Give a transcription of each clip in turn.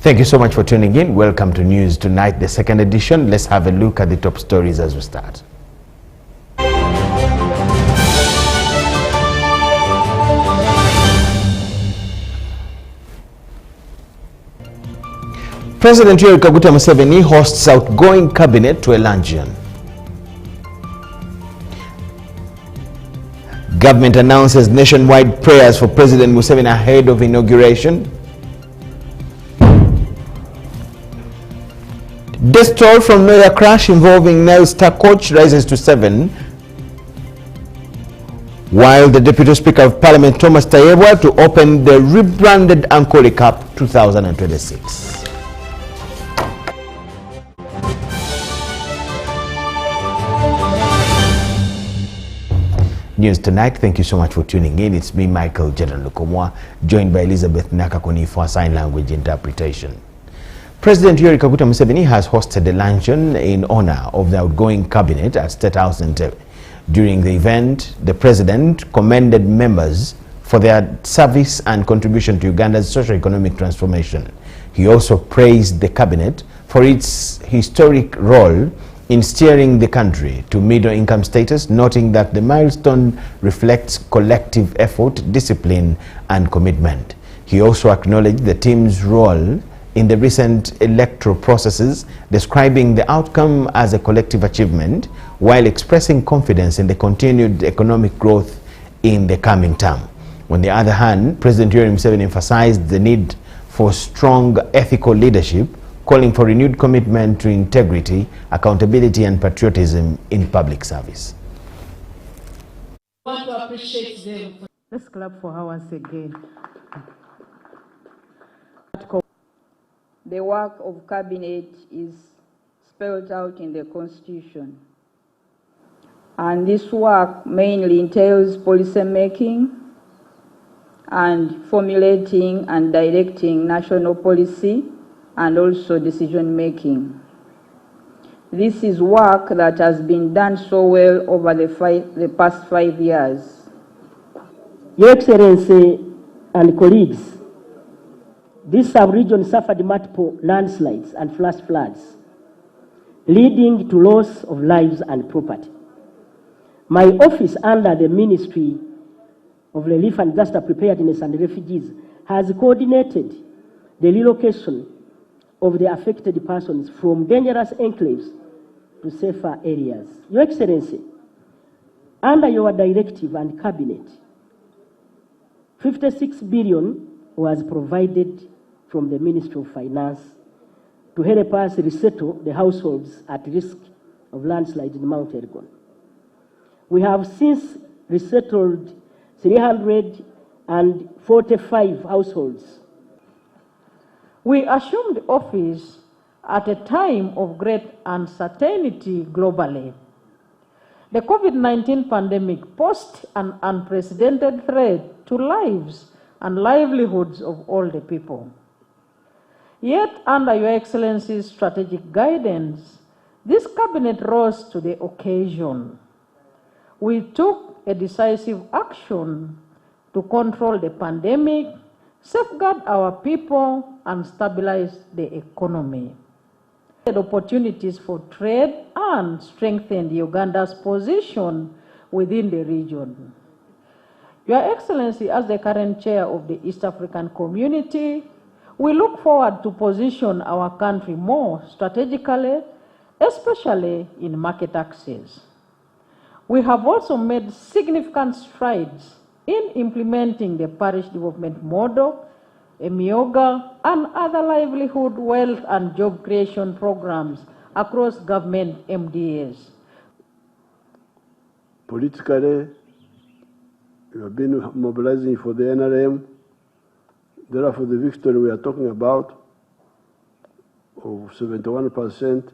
Thank you so much for tuning in. Welcome to News Tonight, the second edition. Let's have a look at the top stories as we start. President Yoweri Kaguta Museveni hosts outgoing cabinet to a luncheon. Government announces nationwide prayers for President Museveni ahead of inauguration. Death toll from Noya crash involving Nile Star coach rises to 7, while the Deputy Speaker of Parliament Thomas Tayebwa to open the rebranded Ankole Cup 2026. News Tonight, thank you so much for tuning in. It's me, Michealjordan Lukomwa, joined by Elizabeth Nakakoni for sign language interpretation. President Yoweri Kaguta Museveni has hosted a luncheon in honor of the outgoing cabinet at State House in Entebbe. During the event, the president commended members for their service and contribution to Uganda's socio-economic transformation. He also praised the cabinet for its historic role in steering the country to middle-income status, noting that the milestone reflects collective effort, discipline, and commitment. He also acknowledged the team's role in the recent electoral processes, describing the outcome as a collective achievement, while expressing confidence in the continued economic growth in the coming term. On the other hand, President Yoweri Museveni emphasized the need for strong ethical leadership, calling for renewed commitment to integrity, accountability, and patriotism in public service. I want to appreciate them. Let's clap for her once again. The work of cabinet is spelled out in the Constitution. And this work mainly entails policy making and formulating and directing national policy and also decision making. This is work that has been done so well over the past 5 years. Your Excellency and colleagues, this sub-region suffered multiple landslides and flash floods, leading to loss of lives and property. My office under the Ministry of Relief and Disaster Preparedness and Refugees has coordinated the relocation of the affected persons from dangerous enclaves to safer areas. Your Excellency, under your directive and cabinet, 56 billion was provided from the Ministry of Finance to help us resettle the households at risk of landslide in Mount Elgon. We have since resettled 345 households. We assumed office at a time of great uncertainty globally. The COVID-19 pandemic posed an unprecedented threat to lives and livelihoods of all the people. Yet, under Your Excellency's strategic guidance, this cabinet rose to the occasion. We took a decisive action to control the pandemic, safeguard our people, and stabilize the economy. Opportunities for trade and strengthened Uganda's position within the region. Your Excellency, as the current chair of the East African Community, we look forward to position our country more strategically, especially in market access. We have also made significant strides in implementing the parish development model, Emioga, and other livelihood, wealth, and job creation programs across government MDAs. Politically, we have been mobilizing for the NRM. Therefore, the victory we are talking about of 71%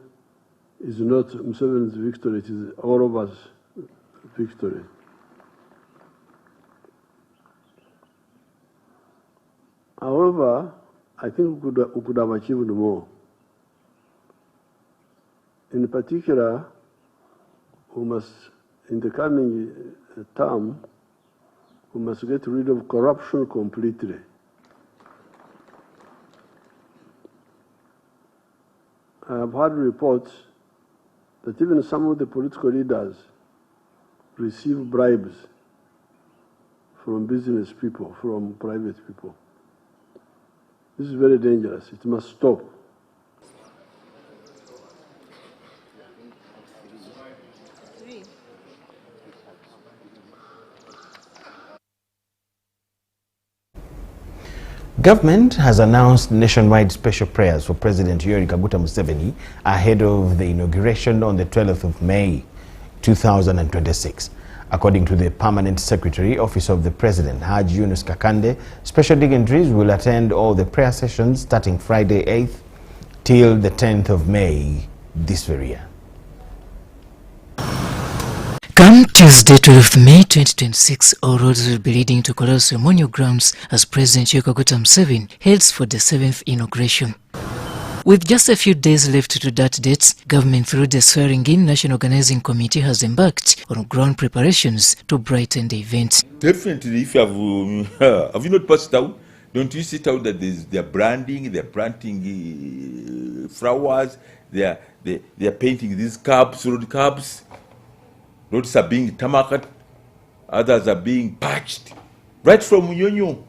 is not Museveni's victory, it is all of us victory. However, I think we could have achieved more. In particular, we must, in the coming term, we must get rid of corruption completely. I've heard reports that even some of the political leaders receive bribes from business people, from private people. This is very dangerous. It must stop. Government has announced nationwide special prayers for President Yoweri Kaguta Museveni ahead of the inauguration on the 12th of May 2026. According to the Permanent Secretary, Office of the President, Haj Yunus Kakande, special dignitaries will attend all the prayer sessions starting Friday 8th till the 10th of May this very year. Come Tuesday, 12th May 2026, all roads will be leading to Kololo ceremonial grounds as President Yoweri Kaguta Museveni heads for the 7th inauguration. With just a few days left to that date, government through the Swearing-In National Organizing Committee has embarked on ground preparations to brighten the event. Definitely, if you have you not passed out, don't you sit out that they're branding, they're planting flowers, they're painting these curbs, road curbs. Roads are being tarmacked, others are being patched. Right from Nyonyo,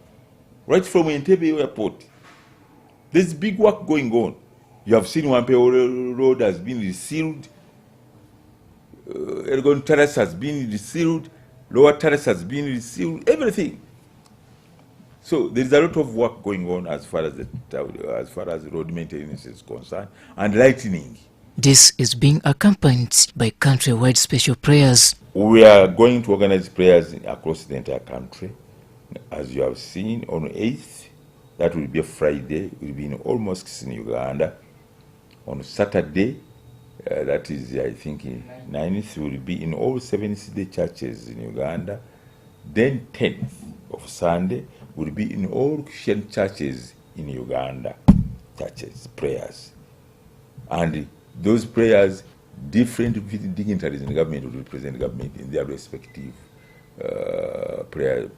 right from Entebbe Airport. There's big work going on. You have seen Wampe Road has been resealed, Elgon Terrace has been resealed, Lower Terrace has been resealed, everything. So there's a lot of work going on as far as road maintenance is concerned, and lightening. This is being accompanied by country-wide special prayers. We are going to organize prayers across the entire country. As you have seen, on 8th, that will be a Friday, will be in all mosques in Uganda. On Saturday, that is, I think, 9th, will be in all 7th-day churches in Uganda. Then 10th of Sunday will be in all Christian churches in Uganda, prayers. And those prayers, different dignitaries in the government will represent the government in their respective prayer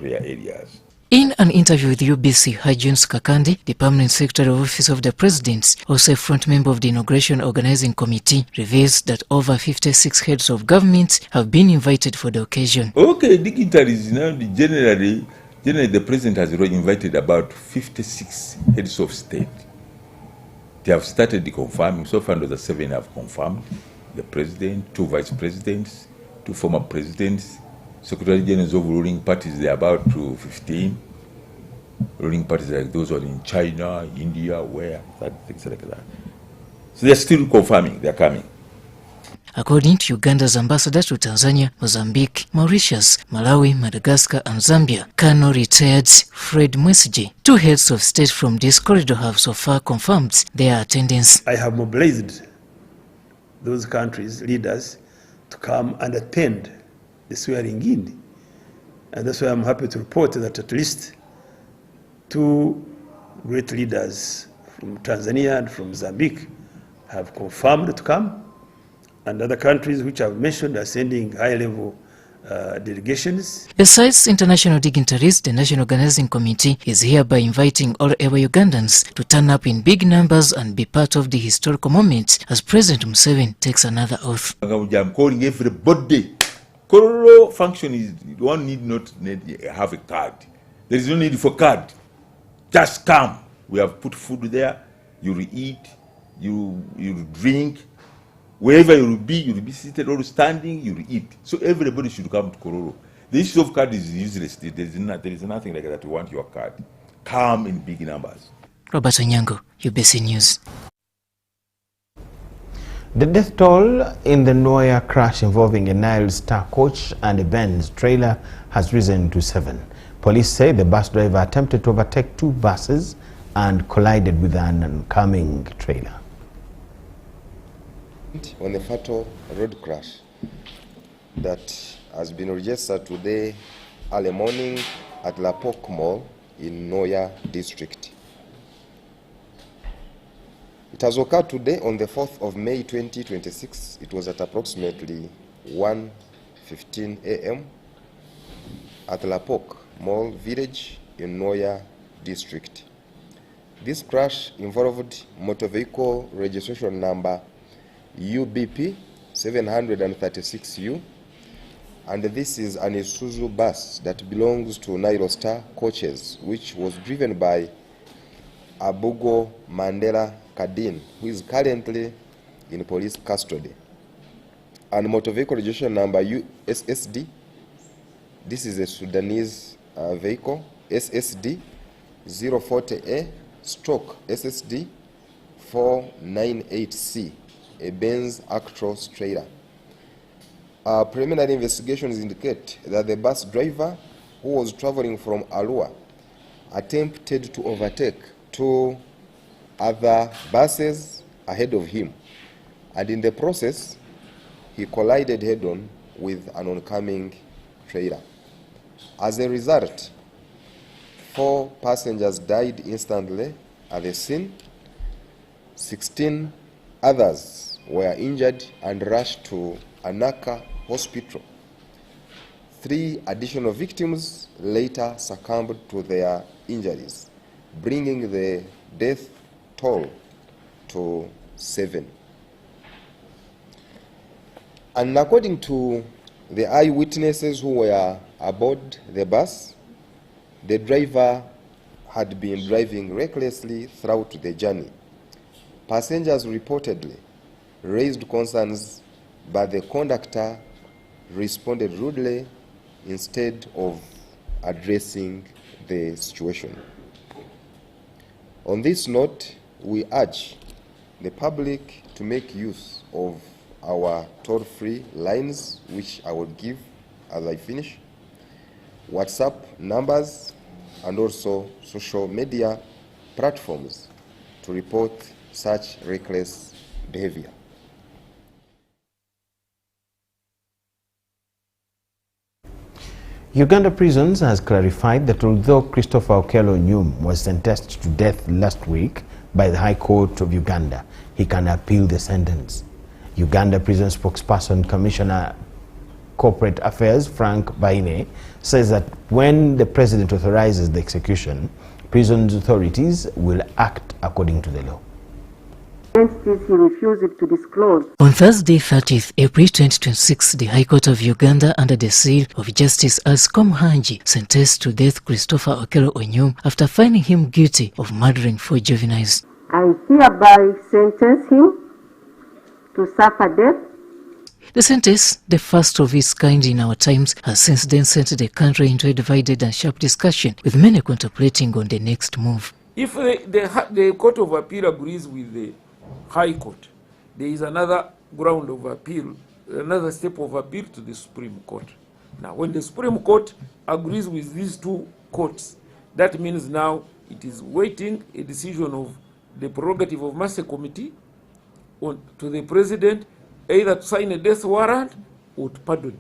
areas. In an interview with UBC, Haj Yunus Kakande, the Permanent Secretary of Office of the President, also a front member of the Inauguration Organizing Committee, reveals that over 56 heads of government have been invited for the occasion. Okay, dignitaries, now generally the President has already invited about 56 heads of state. They have started the confirming. So far, the 7 have confirmed. The President, 2 Vice Presidents, 2 former Presidents, Secretary Generals of ruling parties, they're about to 15. Ruling parties like those are in China, India, things like that. So they're still confirming, they're coming. According to Uganda's ambassador to Tanzania, Mozambique, Mauritius, Malawi, Madagascar and Zambia, Colonel retired Fred Mwesige, 2 heads of state from this corridor have so far confirmed their attendance. I have mobilized those countries' leaders to come and attend the swearing-in. And that's why I'm happy to report that at least 2 great leaders from Tanzania and from Mozambique have confirmed to come. And other countries which I've mentioned are sending high-level delegations. Besides international dignitaries, the National Organizing Committee is hereby inviting all ever Ugandans to turn up in big numbers and be part of the historical moment as President Museveni takes another oath. I'm calling everybody. Kololo function is, one need not have a card. There is no need for card. Just come. We have put food there. You will eat. You will drink. Wherever you will be seated or standing, you will eat. So everybody should come to Kololo. The issue of card is useless. There is nothing like that. You want your card. Come in big numbers. Robert Onyango, UBC News. The death toll in the Noya crash involving a Nile Star coach and a Benz trailer has risen to 7. Police say the bus driver attempted to overtake 2 buses and collided with an oncoming trailer. On the fatal road crash that has been registered today early morning at La Poc Mall in Noya district. It has occurred today on the 4th of May 2026. It was at approximately 1:15 a.m. at La Poc Mall village in Noya district. This crash involved motor vehicle registration number UBP 736U, and this is an Isuzu bus that belongs to Nile Star Coaches, which was driven by Abugo Mandela Kadin, who is currently in police custody. And motor vehicle registration number SSD, this is a Sudanese vehicle, SSD 040A SSD 498C, a Benz Actros trailer. Preliminary investigations indicate that the bus driver, who was traveling from Arua, attempted to overtake two other buses ahead of him, and in the process, he collided head-on with an oncoming trailer. As a result, 4 passengers died instantly at the scene. 16 others were injured and rushed to Anaka Hospital. 3 additional victims later succumbed to their injuries, bringing the death toll to 7. And according to the eyewitnesses who were aboard the bus, the driver had been driving recklessly throughout the journey. Passengers reportedly raised concerns, but the conductor responded rudely instead of addressing the situation. On this note, we urge the public to make use of our toll-free lines, which I will give as I finish, WhatsApp numbers, and also social media platforms to report such reckless behavior. Uganda Prisons has clarified that although Christopher Okello Nyum was sentenced to death last week by the High Court of Uganda, he can appeal the sentence. Uganda Prison spokesperson, Commissioner Corporate Affairs, Frank Baine, says that when the president authorizes the execution, prisons authorities will act according to the law. Entities he refused to disclose. On Thursday, 30th April 2026, the High Court of Uganda, under the seal of Justice Ascom Hanji, sentenced to death Christopher Okello Nyum after finding him guilty of murdering 4 juveniles. I hereby sentence him to suffer death. The sentence, the first of its kind in our times, has since then sent the country into a divided and sharp discussion, with many contemplating on the next move. If the Court of Appeal agrees with the High Court, there is another ground of appeal, another step of appeal to the Supreme Court. Now, when the Supreme Court agrees with these 2 courts, that means now it is waiting a decision of the prerogative of Master Committee to the President, either to sign a death warrant or to pardon.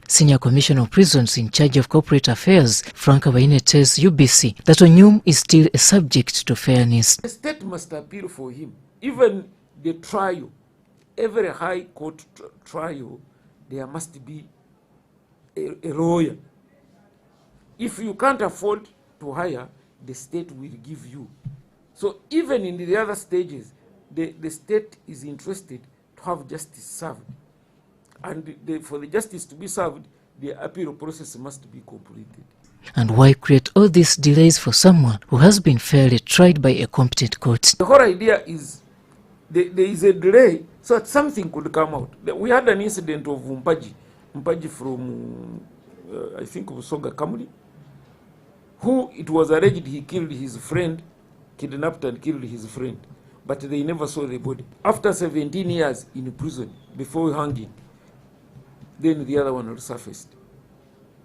Senior Commissioner of Prisons in charge of corporate affairs, Frank Baine, tells UBC that Onyum is still a subject to fairness. The state must appeal for him. Even the trial, every high court trial, there must be a lawyer. If you can't afford to hire, the state will give you. So even in the other stages, the state is interested to have justice served. And for the justice to be served, the appeal process must be completed. And why create all these delays for someone who has been fairly tried by a competent court? The whole idea is there is a delay so that something could come out. We had an incident of Mpaji from, I think, Soga Kamuli, who it was alleged he killed his friend, kidnapped and killed his friend, but they never saw the body. After 17 years in prison, before hanging, then the other one resurfaced.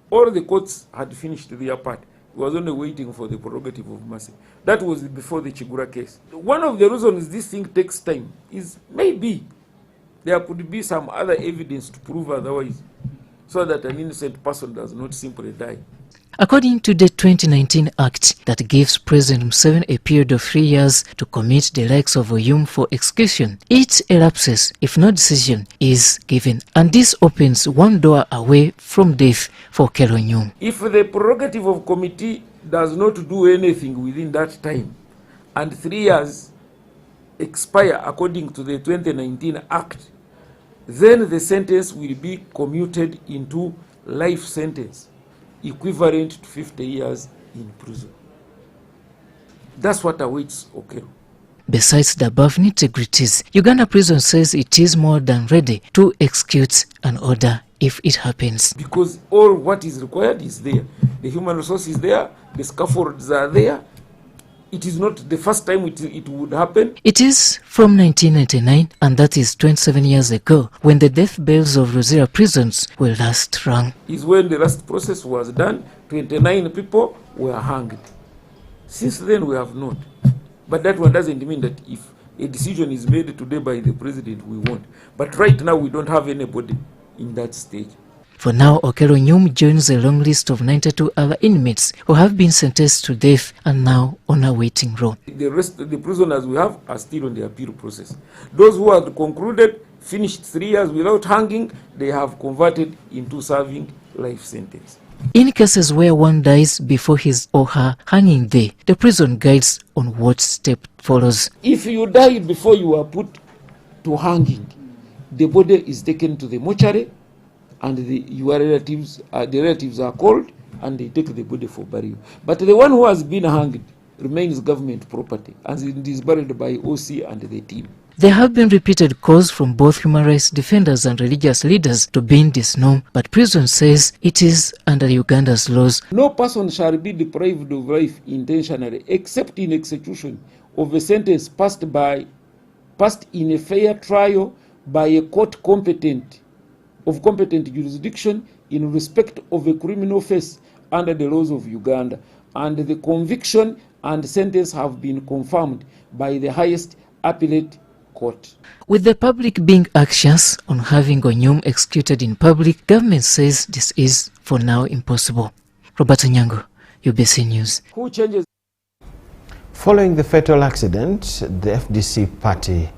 All the courts had finished their part. It was only waiting for the prerogative of mercy. That was before the Chigura case. One of the reasons this thing takes time is maybe there could be some other evidence to prove otherwise, so that an innocent person does not simply die. According to the 2019 Act that gives President Museveni a period of 3 years to commit the likes of Nyum for execution, it elapses if no decision is given, and this opens one door away from death for Okello Nyum. If the prerogative of committee does not do anything within that time, and 3 years expire according to the 2019 Act, then the sentence will be commuted into life sentence, equivalent to 50 years in prison. That's what awaits Okello. Besides the above nitty-gritties, Uganda Prison says it is more than ready to execute an order if it happens. Because all what is required is there. The human resource is there, the scaffolds are there. It is not the first time it would happen. It is from 1999, and that is 27 years ago, when the death bells of Rosira prisons were last rung. Is when the last process was done, 29 people were hanged. Since then we have not. But that one doesn't mean that if a decision is made today by the president, we won't. But right now we don't have anybody in that stage. For now, Okello Nyum joins a long list of 92 other inmates who have been sentenced to death and now on a waiting roll. The rest of the prisoners we have are still on the appeal process. Those who have concluded, finished 3 years without hanging, they have converted into serving life sentence. In cases where one dies before his or her hanging day, the prison guides on what step follows. If you die before you are put to hanging, the body is taken to the mortuary, and the relatives are called, and they take the body for burial. But the one who has been hanged remains government property, and it is buried by OC and the team. There have been repeated calls from both human rights defenders and religious leaders to bend this norm, but prison says it is under Uganda's laws. No person shall be deprived of life intentionally, except in execution of a sentence passed in a fair trial by a court competent jurisdiction in respect of a criminal offence under the laws of Uganda, and the conviction and sentence have been confirmed by the highest appellate court. With the public being anxious on having Onyum executed in public, government says this is for now impossible. Roberto Nyango, UBC News. Who changes? Following the fatal accident, the FDC party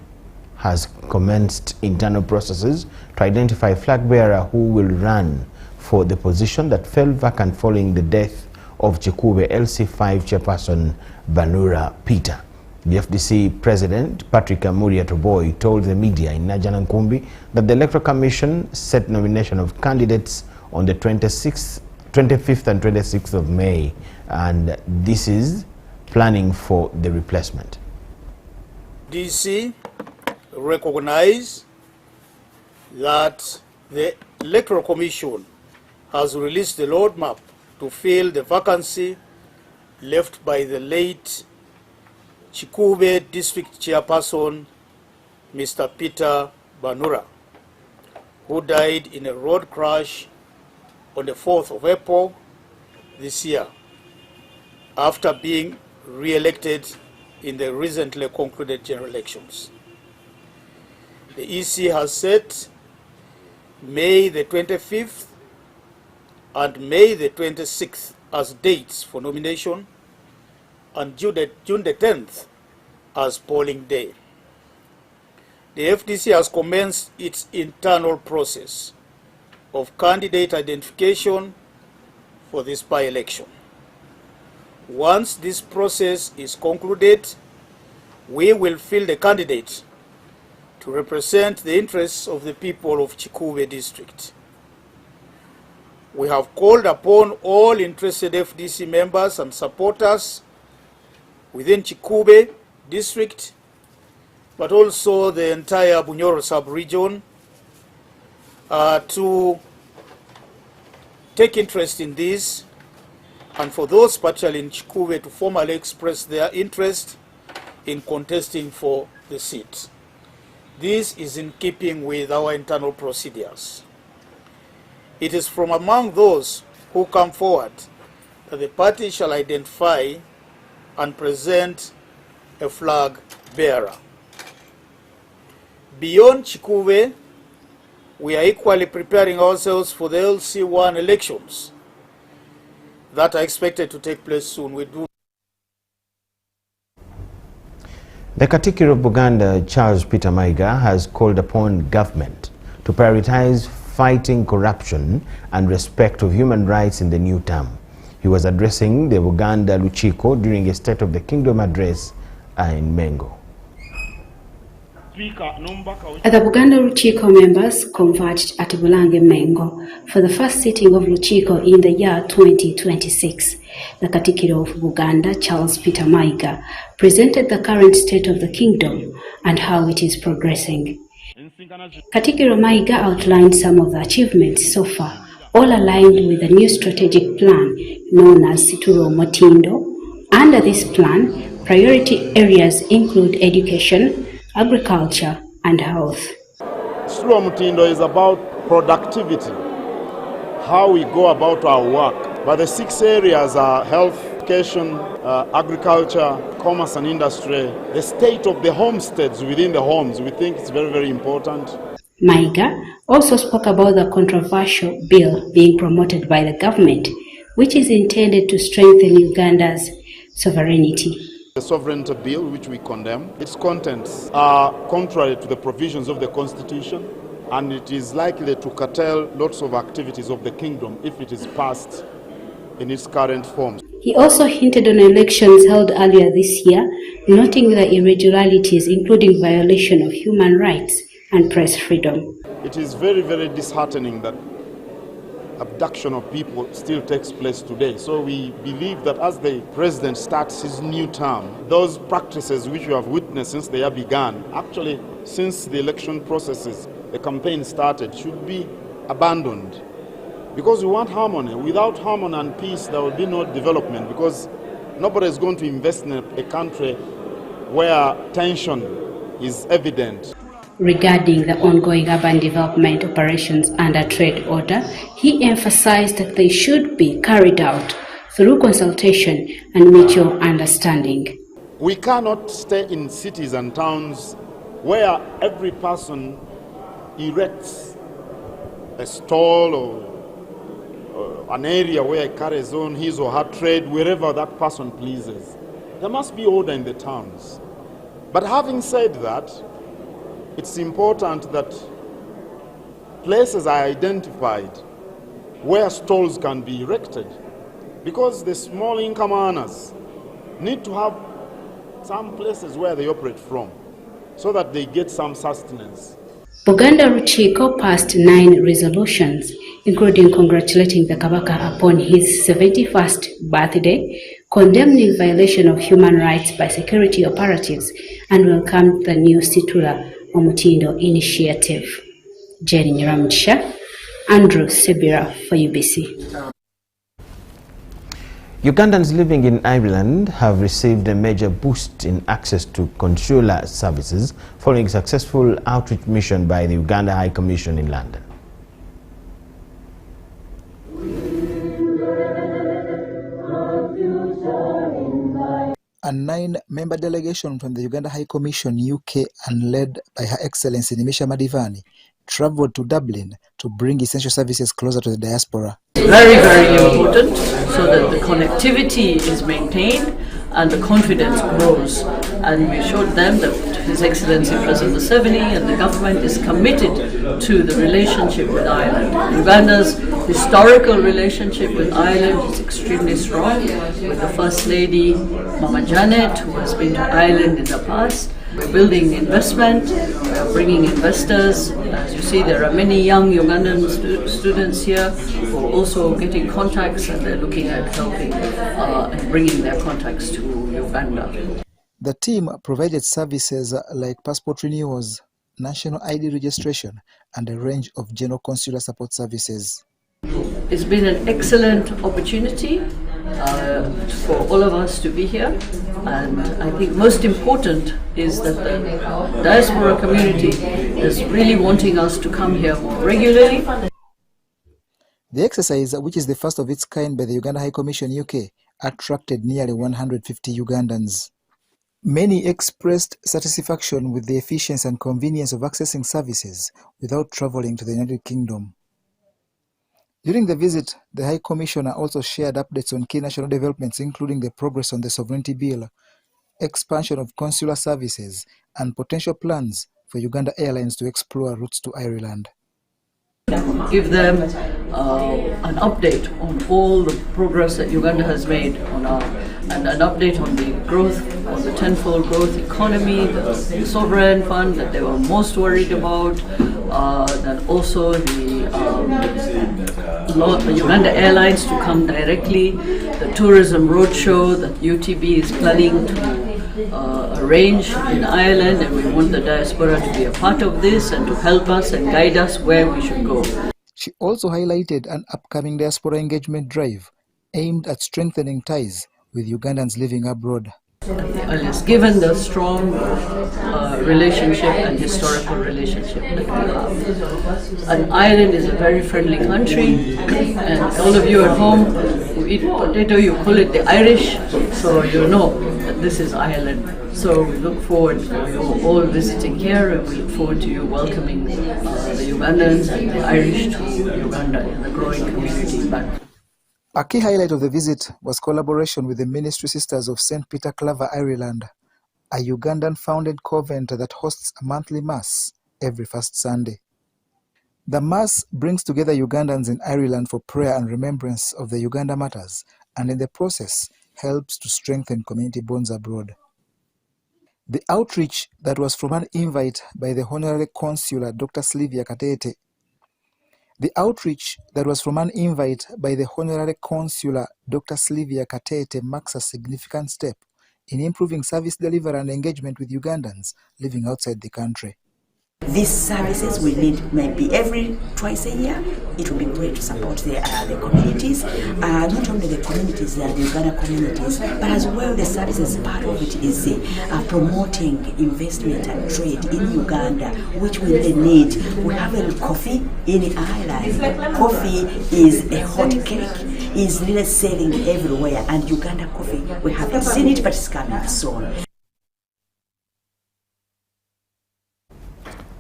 has commenced internal processes to identify a flag bearer who will run for the position that fell vacant following the death of Chikube LC5 chairperson Banura Peter. The FDC president, Patrick Amuria Toboy, told the media in Najanankumbi that the Electoral Commission set nomination of candidates on the 25th and 26th of May, and this is planning for the replacement. DC recognize that the Electoral Commission has released the roadmap to fill the vacancy left by the late Chikube District Chairperson, Mr. Peter Banura, who died in a road crash on the 4th of April this year, after being re-elected in the recently concluded general elections. The EC has set May the 25th and May the 26th as dates for nomination, and June the 10th as polling day. The FDC has commenced its internal process of candidate identification for this by-election. Once this process is concluded, we will fill the candidate to represent the interests of the people of Chikube district. We have called upon all interested FDC members and supporters within Chikube district, but also the entire Bunyoro sub-region, to take interest in this, and for those particularly in Chikube to formally express their interest in contesting for the seat. This is in keeping with our internal procedures. It is from among those who come forward that the party shall identify and present a flag bearer. Beyond Chikube, we are equally preparing ourselves for the LC1 elections that are expected to take place soon. The Katikkiro of Buganda, Charles Peter Maiga, has called upon government to prioritize fighting corruption and respect of human rights in the new term. He was addressing the Buganda Luchiko during a State of the Kingdom address in Mengo. The Buganda Luchiko members converged at Bulange Mengo for the first sitting of Luchiko in the year 2026. The Katikiro of Buganda, Charles Peter Maiga, presented the current state of the kingdom and how it is progressing. Katikiro Maiga outlined some of the achievements so far, all aligned with the new strategic plan known as Situro Motindo. Under this plan, priority areas include education, agriculture and health. Situro Motindo is about productivity, how we go about our work. But the 6 areas are health, education, agriculture, commerce and industry. The state of the homesteads within the homes, we think it's very, very important. Maiga also spoke about the controversial bill being promoted by the government, which is intended to strengthen Uganda's sovereignty. The sovereignty bill, which we condemn, its contents are contrary to the provisions of the Constitution, and it is likely to curtail lots of activities of the kingdom if it is passed in its current form. He also hinted on elections held earlier this year, noting the irregularities including violation of human rights and press freedom. It is very, very disheartening that abduction of people still takes place today. So we believe that as the president starts his new term, those practices which we have witnessed since the year began, actually since the election processes, the campaign started, should be abandoned. Because we want harmony. Without harmony and peace, there will be no development, because nobody is going to invest in a country where tension is evident. Regarding the ongoing urban development operations under trade order, he emphasized that they should be carried out through consultation and mutual understanding. We cannot stay in cities and towns where every person erects a stall or an area where he carries on his or her trade wherever that person pleases. There must be order in the towns. But having said that, it's important that places are identified where stalls can be erected, because the small income earners need to have some places where they operate from so that they get some sustenance. Buganda Luchiko passed 9 resolutions, including congratulating the Kabaka upon his 71st birthday, condemning violation of human rights by security operatives, and welcomed the new Situra Omutindo initiative. Jenny Nyiramchisha, Andrew Sebira for UBC. Ugandans living in Ireland have received a major boost in access to consular services following a successful outreach mission by the Uganda High Commission in London. A 9-member delegation from the Uganda High Commission UK and led by Her Excellency Nimisha Madivani travelled to Dublin to bring essential services closer to the diaspora. Very, very important so that the connectivity is maintained and the confidence grows. And we showed them that His Excellency President Museveni and the government is committed to the relationship with Ireland. Uganda's historical relationship with Ireland is extremely strong, with the First Lady, Mama Janet, who has been to Ireland in the past. We're building investment, we're bringing investors. As you see, there are many young Ugandan students here who are also getting contacts, and they're looking at helping and bringing their contacts to Uganda. The team provided services like passport renewals, national ID registration, and a range of general consular support services. It's been an excellent opportunity for all of us to be here, and I think most important is that the diaspora community is really wanting us to come here more regularly. The exercise, which is the first of its kind by the Uganda High Commission UK, attracted nearly 150 Ugandans. Many expressed satisfaction with the efficiency and convenience of accessing services without travelling to the United Kingdom. During the visit, the High Commissioner also shared updates on key national developments, including the progress on the Sovereignty Bill, expansion of consular services, and potential plans for Uganda Airlines to explore routes to Ireland. Give them an update on all the progress that Uganda has made on our and an update on the growth, on the tenfold growth economy, the sovereign fund that they were most worried about, that also the Uganda Airlines to come directly, the tourism roadshow that UTB is planning to arrange in Ireland, and we want the diaspora to be a part of this and to help us and guide us where we should go. She also highlighted an upcoming diaspora engagement drive aimed at strengthening ties with Ugandans living abroad. Given the strong relationship and historical relationship that we have. And Ireland is a very friendly country, and all of you at home who eat potato, you call it the Irish, so you know that this is Ireland. So we look forward to you all visiting here, and we look forward to you welcoming the Ugandans and the Irish to Uganda in the growing community back. A key highlight of the visit was collaboration with the Ministry Sisters of St. Peter Claver, Ireland, a Ugandan-founded convent that hosts a monthly Mass every first Sunday. The Mass brings together Ugandans in Ireland for prayer and remembrance of the Uganda matters, and in the process helps to strengthen community bonds abroad. The outreach that was from an invite by the Honorary Consular Dr. Sylvia Katete marks a significant step in improving service delivery and engagement with Ugandans living outside the country. These services we need maybe every twice a year. It would be great to support the communities, not only the communities, the Uganda communities, but as well the services. Part of it is promoting investment and trade in Uganda, which we really need. We have a coffee in Ireland. Coffee is a hot cake, is really selling everywhere, and Uganda coffee, we haven't seen it, but it's coming soon.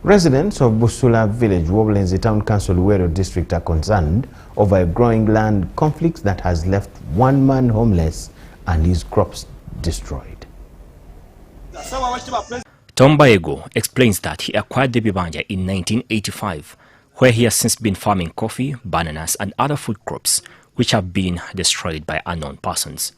Residents of Busula village, Woblenzi Town Council, Luwero district are concerned over a growing land conflict that has left one man homeless and his crops destroyed. Tom Baego explains that he acquired the Bibanja in 1985, where he has since been farming coffee, bananas and other food crops, which have been destroyed by unknown persons.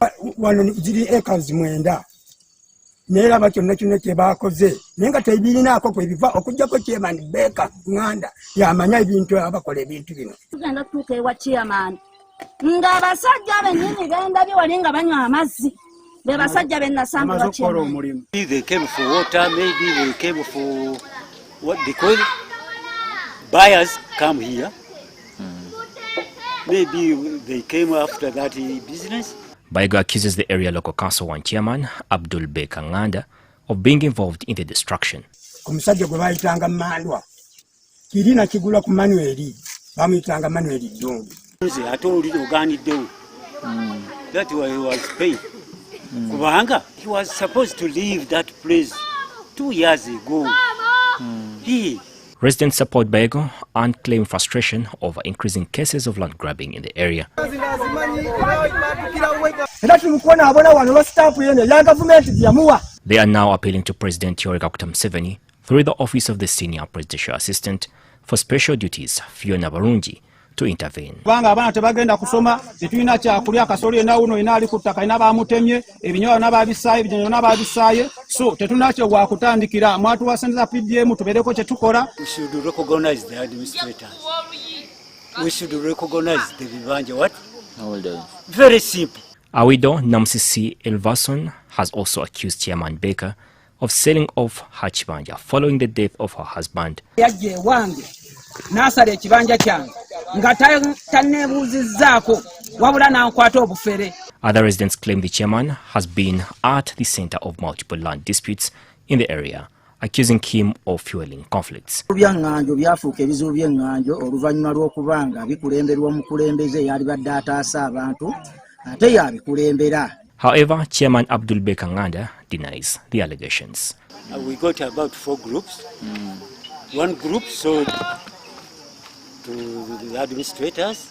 Nera bakyo kyonna kye baakoze nenga tebirinaako kwe biva okujjako chairman Beka Nganda yamanya ebintu abakola ebintu bino. Tugenda tutuuka ewa chairman ng'abasajja bennyini bendabye wali nga banywa amazzi be basajja bennasambu wa chairman. They came for water, maybe they came for what they call buyers come here. Maybe they came after that business. Baego accuses the area local council one chairman, Abdul Beka Nganda, of being involved in the destruction. Omusajja gwe bayitanga Mandwa kirina kigula ku Manueli bamuyitanga Manueli Ddungu. I told you oganiddewo. That was he was paid. Kubanga he was supposed to leave that place 2 years ago. Residents support Baego and claim frustration over increasing cases of land grabbing in the area. They are now appealing to President Yoweri Kaguta Museveni through the Office of the Senior Presidential Assistant for Special Duties, Fiona Barungi, to intervene. Abaana tebagenda kusoma, tetulina kyakulya kasoli ena uno ina ali ku ttaka ina baamutemye, ebinyola n'ababisaaye, ebijanyo n'ababisaaye, so tetulina kyo gwa kutandikira. Mwatuwasaniza PDM tubeereko kye tukola. We should recognize the administrators. We should recognize the Bibanja. What? Very simple. Awido Namsisi Elvason has also accused Chairman Baker of selling off her Chibanja following the death of her husband. Nasale ekibanja kyange nga tanneebuuzizzaako wabula n'ankwata obufere. Other residents claim the chairman has been at the center of multiple land disputes in the area, accusing him of fueling conflicts. Ebyanganjo byafuuka ebizibu by'enganjo oluvannyuma lw'okubanga bikulemberwa omukulembeze yali badde ataasa abantu ate yabikulembera. However, Chairman Abdul Beka Nganda denies the allegations. We got about 4 groups. One group sold to the administrators.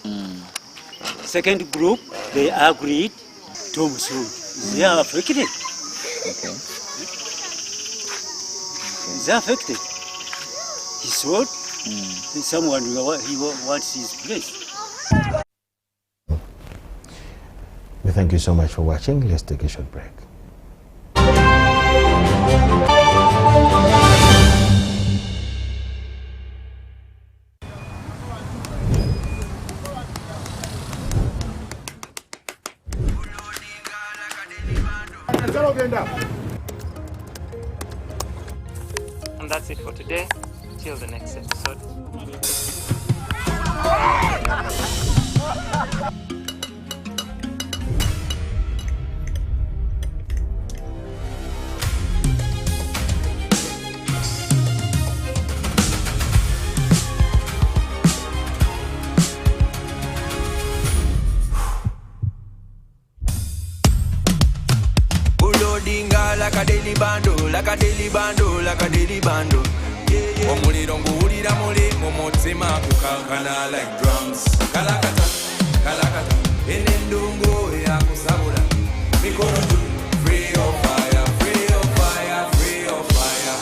Second group, they agreed to Muslim. They are affected. They are affected. He sold, and someone he wants his place. With thank you so much for watching. Let's take a short break. And that's it for today. Till the next episode. Like a daily bando, like a daily bando, like a daily bando. Omuliro nguwulira muli mumutima kukankana like drums. Kalakata, kalakata, enendungu ya kusabula. Mikono juu, free of fire, free of fire, free of fire.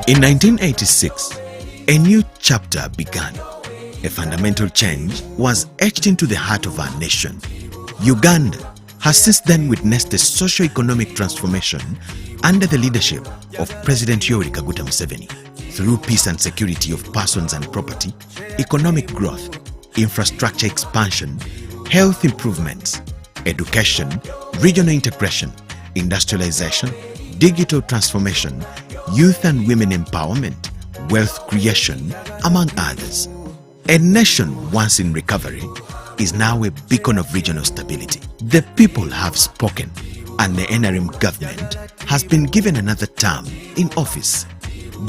In 1986, a new chapter began. A fundamental change was etched into the heart of our nation. Uganda has since then witnessed a socio-economic transformation under the leadership of President Yoweri Kaguta Museveni. Through peace and security of persons and property, economic growth, infrastructure expansion, health improvements, education, regional integration, industrialization, digital transformation, youth and women empowerment, wealth creation, among others. A nation once in recovery is now a beacon of regional stability. The people have spoken, and the NRM government has been given another term in office.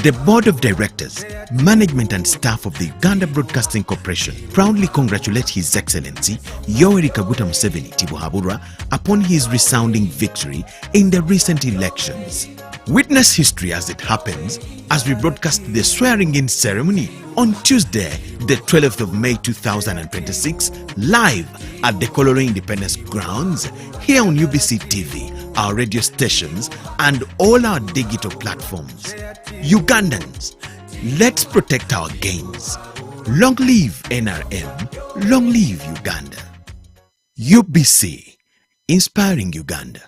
The Board of Directors, Management and Staff of the Uganda Broadcasting Corporation proudly congratulate His Excellency Yoweri Kaguta Museveni Tibuhaburwa upon his resounding victory in the recent elections. Witness history as it happens as we broadcast the swearing-in ceremony on Tuesday, the 12th of May 2026, live at the Kololo Independence Grounds, here on UBC TV, our radio stations, and all our digital platforms. Ugandans, let's protect our gains. Long live NRM, long live Uganda. UBC, inspiring Uganda.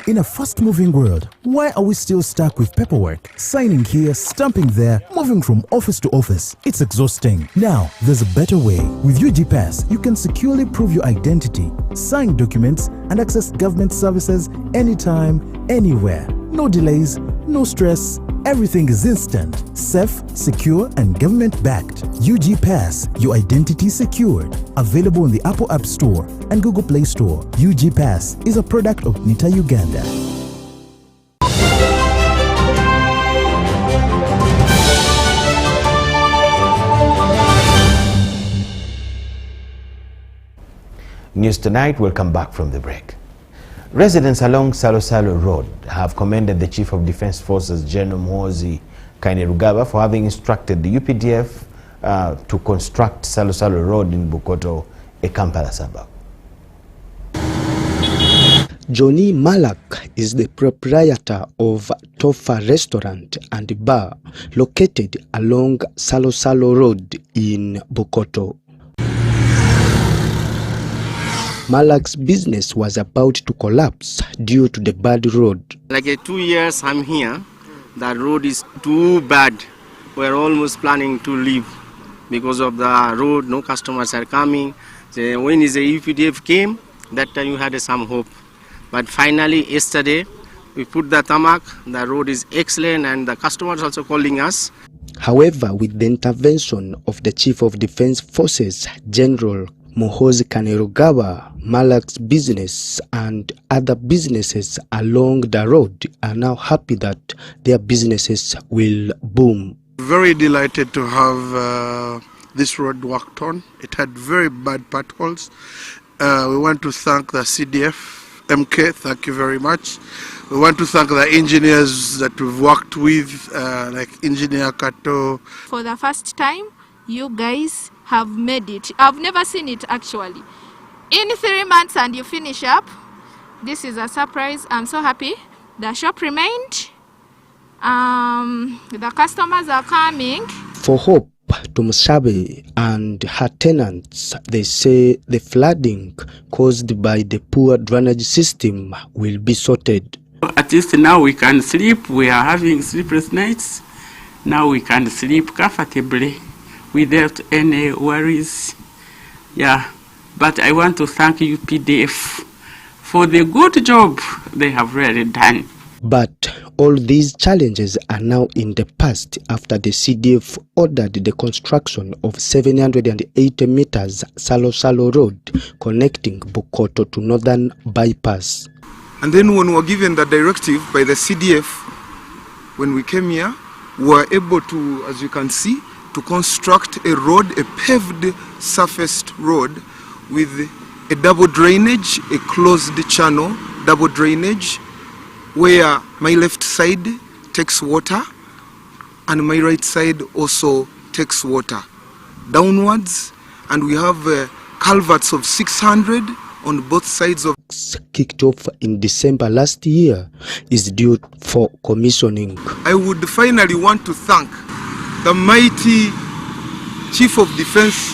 In a fast-moving world, why are we still stuck with paperwork? Signing here, stamping there, moving from office to office. It's exhausting. Now, there's a better way. With UGPass, you can securely prove your identity, sign documents, and access government services anytime, anywhere. No delays, no stress. Everything is instant, safe, secure, and government-backed. UGPass, your identity secured. Available on the Apple App Store and Google Play Store. UGPass is a product of Nita Uganda. News tonight will come back from the break. Residents along Salo Salo Road have commended the Chief of Defense Forces, General Muhoozi Kainerugaba, for having instructed the UPDF to construct Salo Salo Road in Bukoto, a Kampala suburb. Johnny Malak is the proprietor of Tofa Restaurant and Bar located along Salo Salo Road in Bukoto. Malak's business was about to collapse due to the bad road. Like 2 years I'm here, the road is too bad. We're almost planning to leave because of the road, no customers are coming. When the UPDF came, that time we had some hope. But finally yesterday, We put the tarmac, the road is excellent, and the customers also calling us. However, with the intervention of the Chief of Defense Forces, General Muhoozi Kainerugaba, Malak's business and other businesses along the road are now happy that their businesses will boom. Very delighted to have this road worked on. It had very bad potholes. We want to thank the CDF, MK, thank you very much. We want to thank the engineers that we've worked with, like Engineer Kato. For the first time, you guys have made it. I've never seen it actually. In 3 months and you finish up. This is a surprise. I'm so happy. The shop remained. The customers are coming. For Hope Tumusabe and her tenants, they say the flooding caused by the poor drainage system will be sorted. At least now we can sleep. We are having sleepless nights. Now we can sleep comfortably without any worries. Yeah, but I want to thank UPDF for the good job they have really done. But all these challenges are now in the past after the CDF ordered the construction of 780 meters Salo Road connecting Bukoto to Northern Bypass. And then when we were given the directive by the CDF, when we came here, we were able to, as you can see, to construct a road, a paved surfaced road with a double drainage, a closed channel, double drainage, where my left side takes water and my right side also takes water downwards, and we have culverts of 600 on both sides of. Kicked off in December last year is due for commissioning. I would finally want to thank the mighty Chief of Defense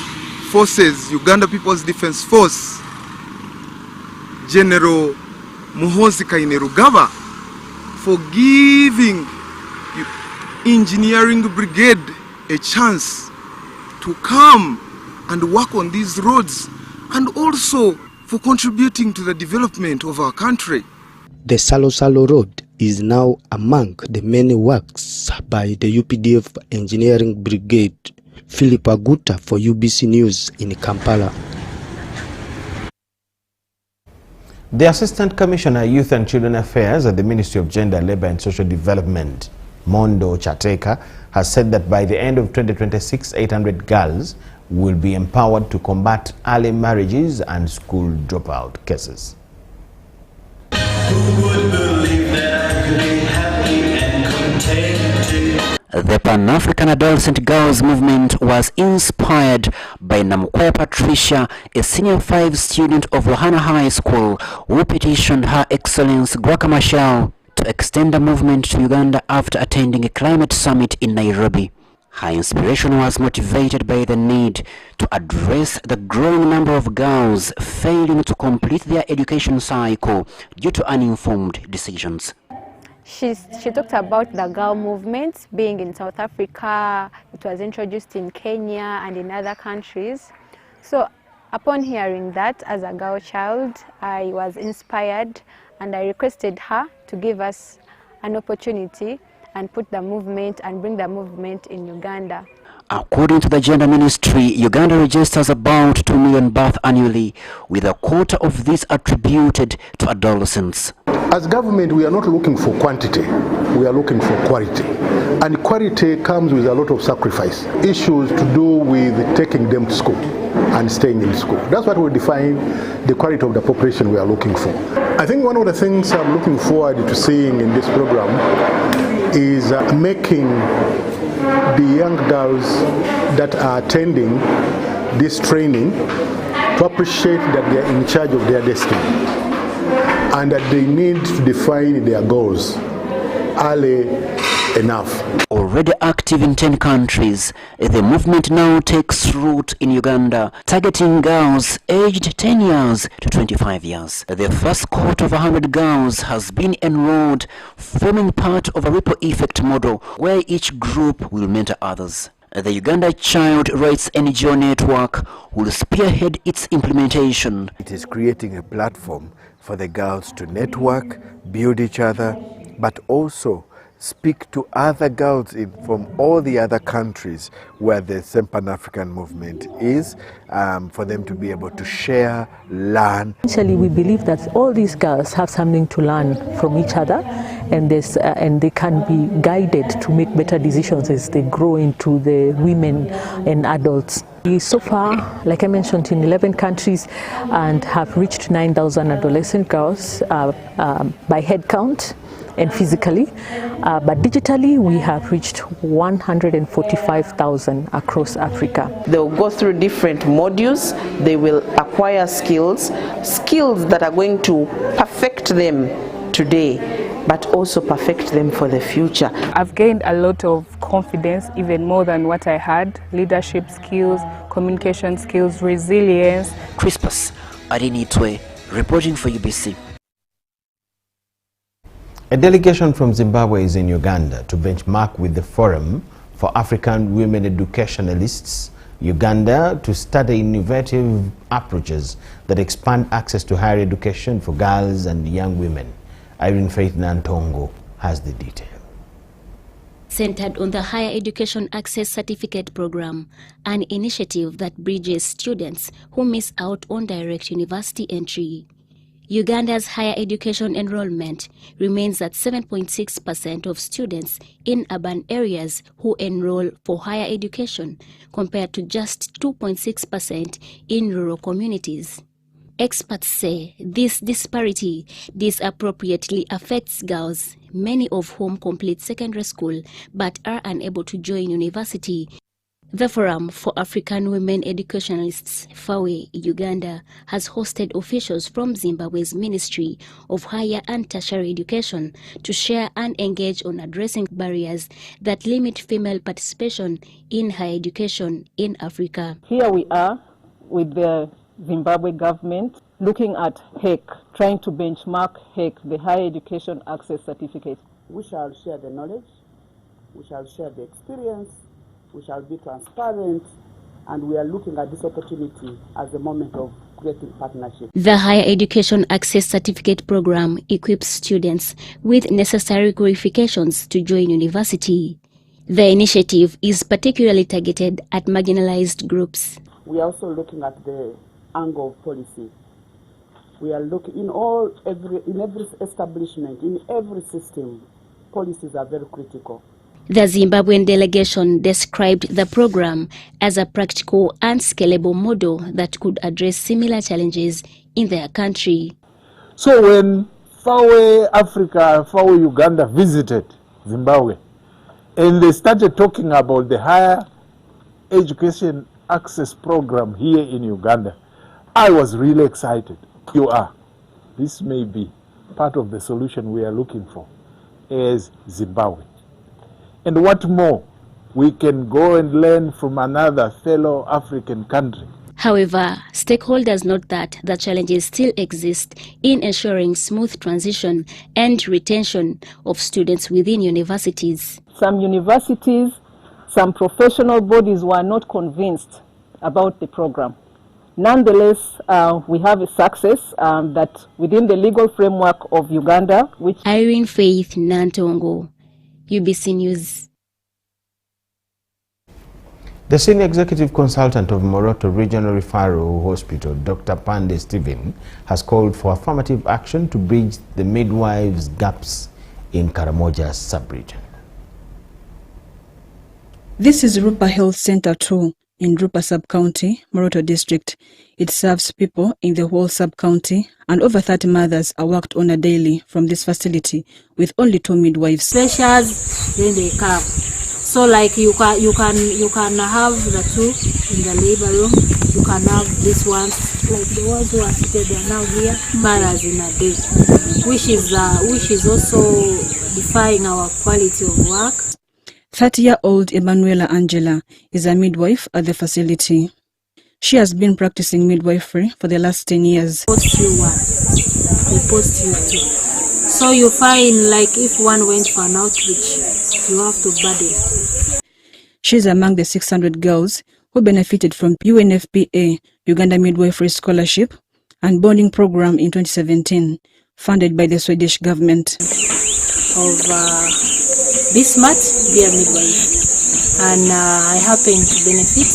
Forces, Uganda People's Defense Force, General Muhoozi Kainerugaba, for giving engineering brigade a chance to come and work on these roads, and also for contributing to the development of our country. The Salo Road is now among the many works by the UPDF Engineering Brigade. Philip Aguta for UBC News in Kampala. The Assistant Commissioner, Youth and Children Affairs at the Ministry of Gender, Labour and Social Development, Mondo Chateka, has said that by the end of 2026, 800 girls will be empowered to combat early marriages and school dropout cases. Who would believe that I could be happy and contented? The Pan-African Adolescent Girls Movement was inspired by Namukwe Patricia, a senior 5 student of Lohana High School, who petitioned Her Excellence Gwaka Machel to extend the movement to Uganda after attending a climate summit in Nairobi. Her inspiration was motivated by the need to address the growing number of girls failing to complete their education cycle due to uninformed decisions. She talked about the girl movement being in South Africa. It was introduced in Kenya and in other countries. So upon hearing that, as a girl child, I was inspired and I requested her to give us an opportunity and put the movement and bring the movement in Uganda. According to the Gender Ministry, Uganda registers about 2 million births annually, with a quarter of this attributed to adolescents. As government, we are not looking for quantity, we are looking for quality. And quality comes with a lot of sacrifice. Issues to do with taking them to school and staying in school. That's what will define the quality of the population we are looking for. I think one of the things I'm looking forward to seeing in this program is making the young girls that are attending this training to appreciate that they are in charge of their destiny and that they need to define their goals early enough. Already active in 10 countries, the movement now takes root in Uganda, targeting girls aged 10 years to 25 years. The first cohort of 100 girls has been enrolled, forming part of a ripple effect model where each group will mentor others. The Uganda Child Rights NGO Network will spearhead its implementation. It is creating a platform for the girls to network, build each other, but also speak to other girls from all the other countries where the same Pan-African movement is, for them to be able to share, learn. Actually, we believe that all these girls have something to learn from each other, and they can be guided to make better decisions as they grow into the women and adults. So far, like I mentioned, in 11 countries, and have reached 9,000 adolescent girls by head count and physically, but digitally we have reached 145,000 across Africa. They'll go through different modules, they will acquire skills that are going to perfect them today, but also perfect them for the future. I've gained a lot of confidence, even more than what I had: leadership skills, communication skills, resilience. Crispus Arinitwe, reporting for UBC. A delegation from Zimbabwe is in Uganda to benchmark with the Forum for African Women Educationalists, Uganda, to study innovative approaches that expand access to higher education for girls and young women. Irene Faith Nantongo has the detail. Centered on the Higher Education Access Certificate Program, an initiative that bridges students who miss out on direct university entry. Uganda's higher education enrollment remains at 7.6% of students in urban areas who enroll for higher education, compared to just 2.6% in rural communities. Experts say this disparity disappropriately affects girls, many of whom complete secondary school but are unable to join university. The Forum for African Women Educationalists, FAWE, Uganda, has hosted officials from Zimbabwe's Ministry of Higher and Tertiary Education to share and engage on addressing barriers that limit female participation in higher education in Africa. Here we are with the Zimbabwe government looking at HEC, trying to benchmark HEC, the Higher Education Access Certificate. We shall share the knowledge, we shall share the experience, we shall be transparent, and we are looking at this opportunity as a moment of creating partnership. The Higher Education Access Certificate Program equips students with necessary qualifications to join university. The initiative is particularly targeted at marginalized groups. We are also looking at the angle of policy. We are looking in every establishment, in every system, policies are very critical. The Zimbabwean delegation described the program as a practical and scalable model that could address similar challenges in their country. So when FAWE Africa, FAWE Uganda visited Zimbabwe, and they started talking about the higher education access program here in Uganda, I was really excited. This may be part of the solution we are looking for as Zimbabwe. And what more, we can go and learn from another fellow African country. However, stakeholders note that the challenges still exist in ensuring smooth transition and retention of students within universities. Some universities, some professional bodies were not convinced about the program. Nonetheless, we have a success that within the legal framework of Uganda, which... Irene Faith Nantongo, UBC News. The Senior Executive Consultant of Moroto Regional Referral Hospital, Dr. Pande Stephen, has called for affirmative action to bridge the midwives' gaps in Karamoja's sub-region. This is Rupa Health Center 2 in Rupa Sub-County, Moroto District. It serves people in the whole sub-county, and over 30 mothers are worked on a daily from this facility with only 2 midwives. Pressures, then they come. So like you can have the 2 in the labor room. You can have these ones, like the ones who are seated there now here, mothers in a day, which is also defying our quality of work. 30-year-old Emanuela Angela is a midwife at the facility. She has been practicing midwifery for the last 10 years. Post you one, they post you 2. So you find like if one went for an outreach, you have to burden. She is among the 600 girls who benefited from UNFPA, Uganda Midwifery Scholarship, and bonding program in 2017, funded by the Swedish government. Of be smart, be a midwife, and I happened to benefit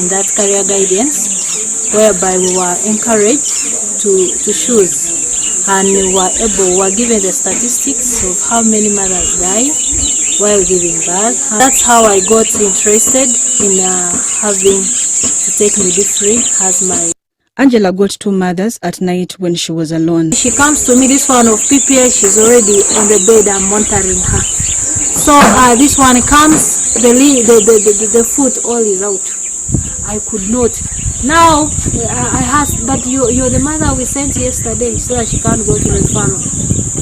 in that career guidance, whereby we were encouraged to choose, and we were given the statistics of how many mothers die while giving birth. That's how I got interested in having to take midwifery as my. Angela got 2 mothers at night when she was alone. She comes to me, this one of PPA, she's already on the bed, I'm monitoring her. So this one comes, the foot all is out. I could not. Now I asked, but you're the mother we sent yesterday, so that she can't go to the farm.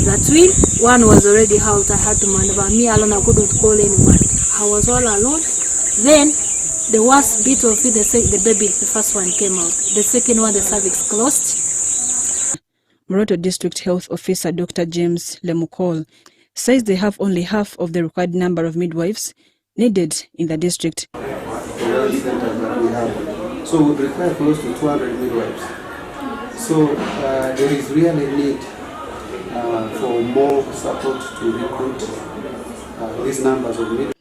The twin, one was already out, I had to maneuver. Me alone, I couldn't call anyone. I was all alone. Then the worst bit of it, the baby, the first one came out. The second one, the cervix closed. Moroto District Health Officer Dr. James Lemukol says they have only half of the required number of midwives needed in the district. So we require close to 200 midwives. So there is really need for more support to recruit these numbers of midwives.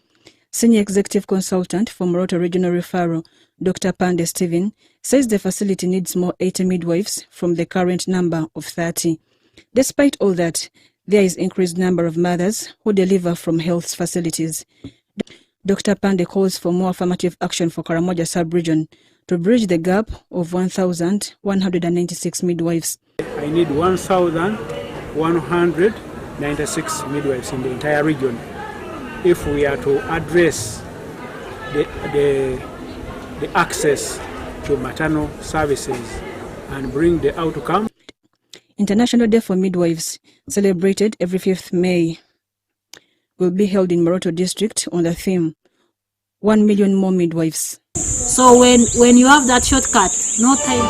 Senior Executive Consultant for Moroto Regional Referral, Dr. Pande Stephen, says the facility needs more 80 midwives from the current number of 30. Despite all that, there is increased number of mothers who deliver from health facilities. Dr. Pande calls for more affirmative action for Karamoja sub-region to bridge the gap of 1,196 midwives. I need 1,196 midwives in the entire region if we are to address the access to maternal services and bring the outcome. International Day for Midwives, celebrated every 5th May, will be held in Moroto District on the theme 1 million more midwives. So when you have that shortcut, no time.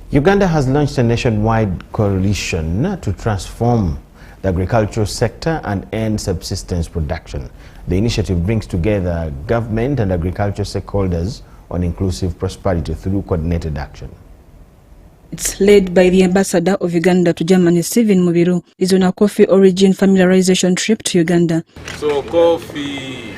Uganda has launched a nationwide coalition to transform the agricultural sector and end subsistence production. The initiative brings together government and agricultural stakeholders on inclusive prosperity through coordinated action. It's led by the ambassador of Uganda to Germany, Stephen Mubiru, is on a coffee origin familiarization trip to Uganda. So coffee.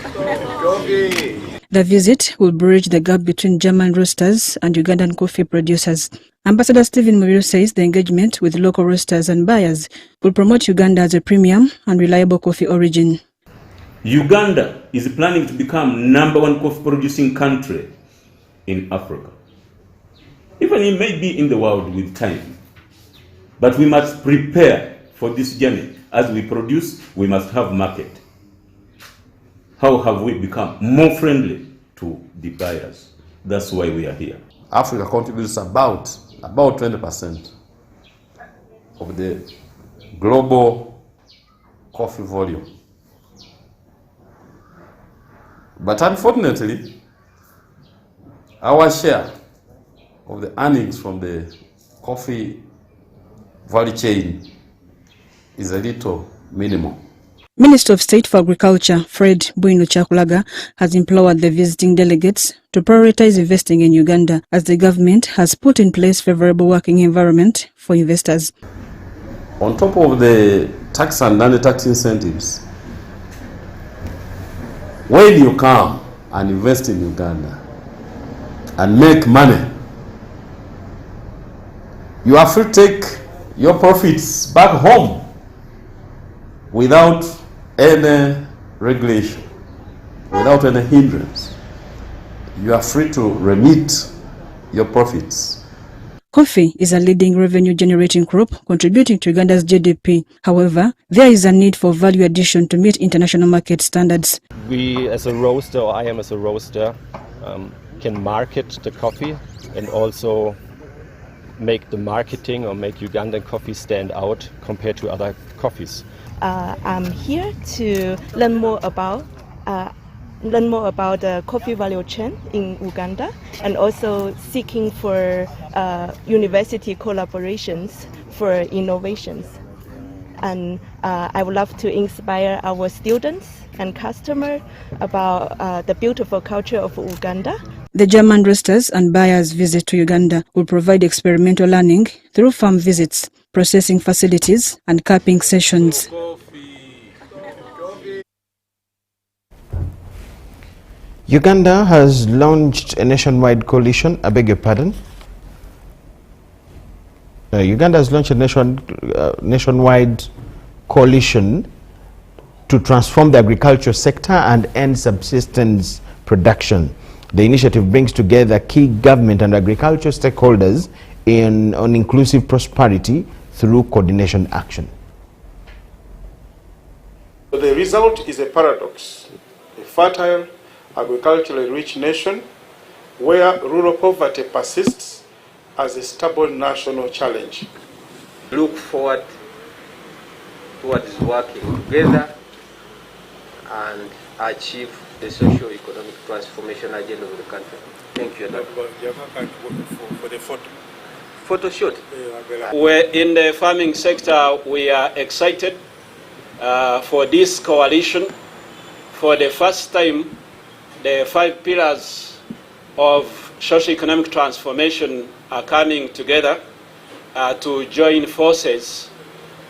The visit will bridge the gap between German roasters and Ugandan coffee producers. Ambassador Stephen Mubiru says the engagement with local roasters and buyers will promote Uganda as a premium and reliable coffee origin. Uganda is planning to become #1 coffee producing country in Africa. Even it may be in the world with time. But we must prepare for this journey. As we produce, we must have market. How have we become more friendly to the buyers? That's why we are here. Africa contributes about 20% of the global coffee volume. But unfortunately, our share of the earnings from the coffee value chain is a little minimal. Minister of State for Agriculture, Fred Bwino Chakulaga, has implored the visiting delegates to prioritize investing in Uganda as the government has put in place favorable working environment for investors. On top of the tax and non-tax incentives, when you come and invest in Uganda and make money, you are free to take your profits back home without any regulation, without any hindrance. You are free to remit your profits. Coffee is a leading revenue-generating crop, contributing to Uganda's GDP. However, there is a need for value addition to meet international market standards. We as a roaster, or I am as a roaster, can market the coffee and also make the marketing or make Ugandan coffee stand out compared to other coffees. I'm here to learn more about the coffee value chain in Uganda, and also seeking for university collaborations for innovations. And I would love to inspire our students and customers about the beautiful culture of Uganda. The German roasters and buyers' visit to Uganda will provide experimental learning through farm visits, processing facilities, and cupping sessions. Uganda has launched a nationwide coalition. I beg your pardon. Uganda has launched a nationwide coalition to transform the agriculture sector and end subsistence production. The initiative brings together key government and agriculture stakeholders on inclusive prosperity through coordination action. So the result is a paradox: a fertile, agriculturally rich nation where rural poverty persists as a stubborn national challenge. Look forward towards working together and achieve the socio-economic transformation agenda of the country. Thank you. For the photo shoot. We're in the farming sector. We are excited for this coalition. For the first time, the 5 pillars of socio-economic transformation are coming together to join forces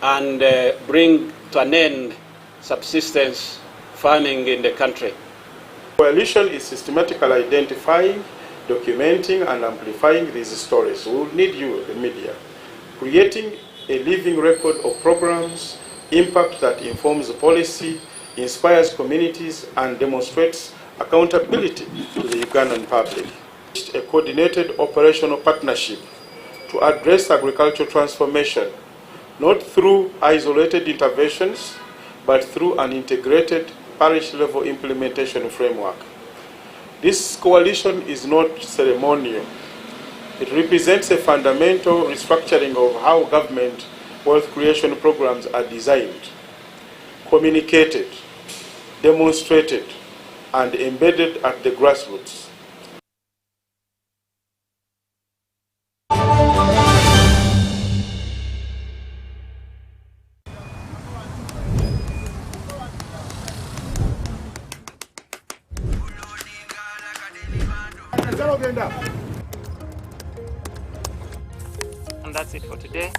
and bring to an end subsistence farming in the country. The coalition is systematically identifying, documenting, and amplifying these stories. We will need you, the media, creating a living record of programs, impact that informs policy, inspires communities, and demonstrates accountability to the Ugandan public. A coordinated operational partnership to address agricultural transformation, not through isolated interventions, but through an integrated parish-level implementation framework. This coalition is not ceremonial. It represents a fundamental restructuring of how government wealth creation programs are designed, communicated, demonstrated, and embedded at the grassroots. And that's it for today.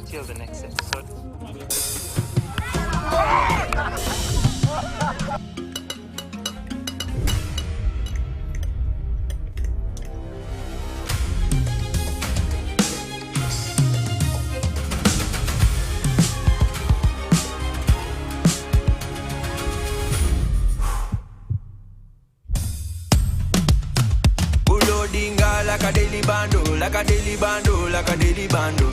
Till the next episode. Like a daily bando, like a daily bando, like a daily bando.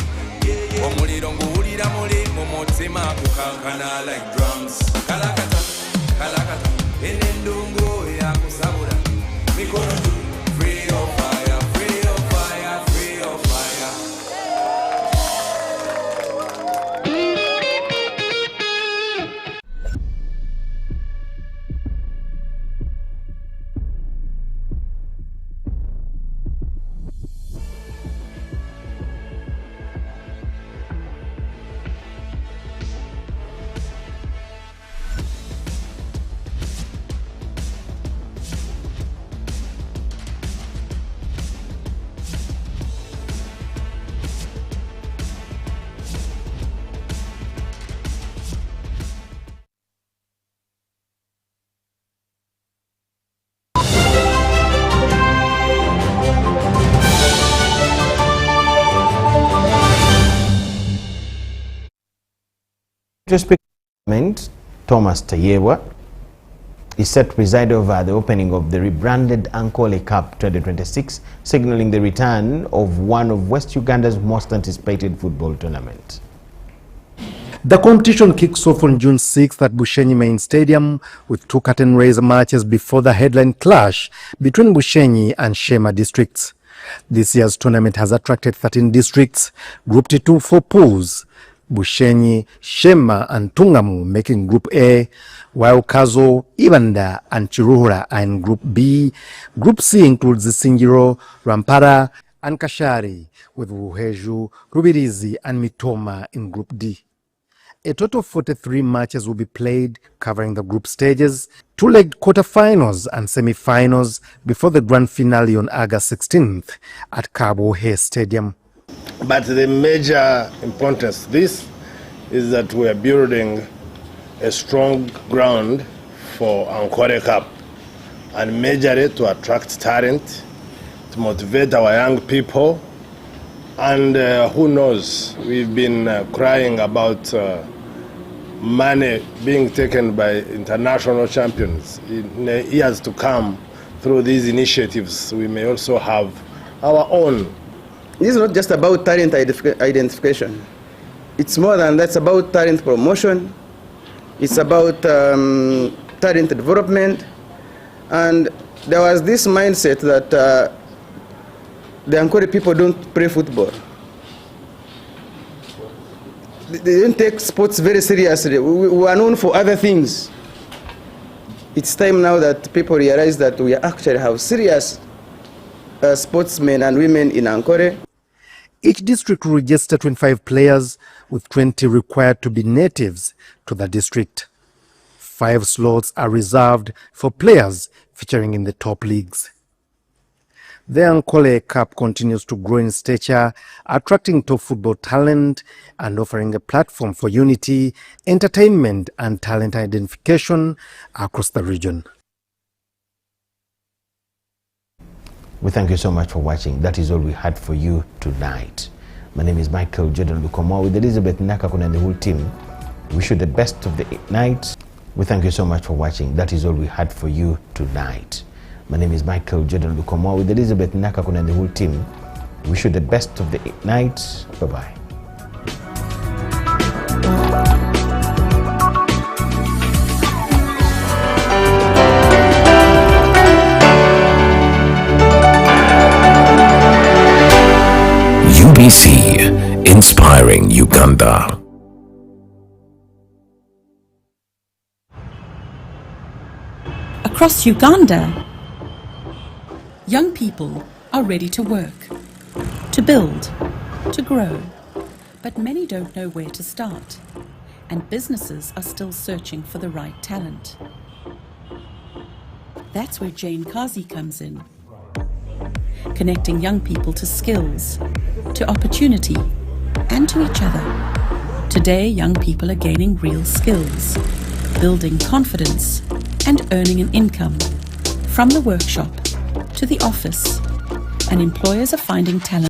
Omuliro nguwulira muli mumutima kukankana like drums. Kalakata, kalakata, enendungu ya kusabula. Mikono juu, free of fire, free of fire, free of fire. Thomas Tayewa is set to preside over the opening of the rebranded Ankole Cup 2026, signaling the return of one of West Uganda's most anticipated football tournaments. The competition kicks off on June 6th at Bushenyi Main Stadium with 2 curtain raiser matches before the headline clash between Bushenyi and Shema districts. This year's tournament has attracted 13 districts, grouped into 4 pools. Bushenyi, Shema and Tungamu making Group A, while Kazo, Ibanda and Chiruhura are in Group B. Group C includes Singiro, Rampara and Kashari, with Ruheju, Rubirizi and Mitoma in Group D. A total of 43 matches will be played, covering the group stages, two-legged quarter-finals and semi-finals before the grand finale on August 16th at Cabo Hay Stadium. But the major importance of this is that we are building a strong ground for Ankole Cup, and majorly to attract talent, to motivate our young people. And who knows, we've been crying about money being taken by international champions. In the years to come, through these initiatives, we may also have our own. This is not just about talent identification. It's more than that. It's about talent promotion. It's about talent development. And there was this mindset that the Ankole people don't play football. They don't take sports very seriously. We are known for other things. It's time now that people realize that we actually have serious sportsmen and women in Ankole. Each district will register 25 players, with 20 required to be natives to the district. 5 slots are reserved for players featuring in the top leagues. The Ankole Cup continues to grow in stature, attracting top football talent and offering a platform for unity, entertainment and talent identification across the region. We thank you so much for watching. That is all we had for you tonight. My name is Michealjordan Lukomwa with Elizabeth Nakakuna and the whole team. Wish you the best of the night. We thank you so much for watching. That is all we had for you tonight. My name is Michealjordan Lukomwa with Elizabeth Nakakuna and the whole team. Wish you the best of the night. Bye-bye. UBC, inspiring Uganda. Across Uganda, young people are ready to work, to build, to grow, but many don't know where to start, and businesses are still searching for the right talent. That's where Jane Kazi comes in, connecting young people to skills, to opportunity, and to each other. Today, young people are gaining real skills, building confidence, and earning an income. From the workshop to the office, and employers are finding talent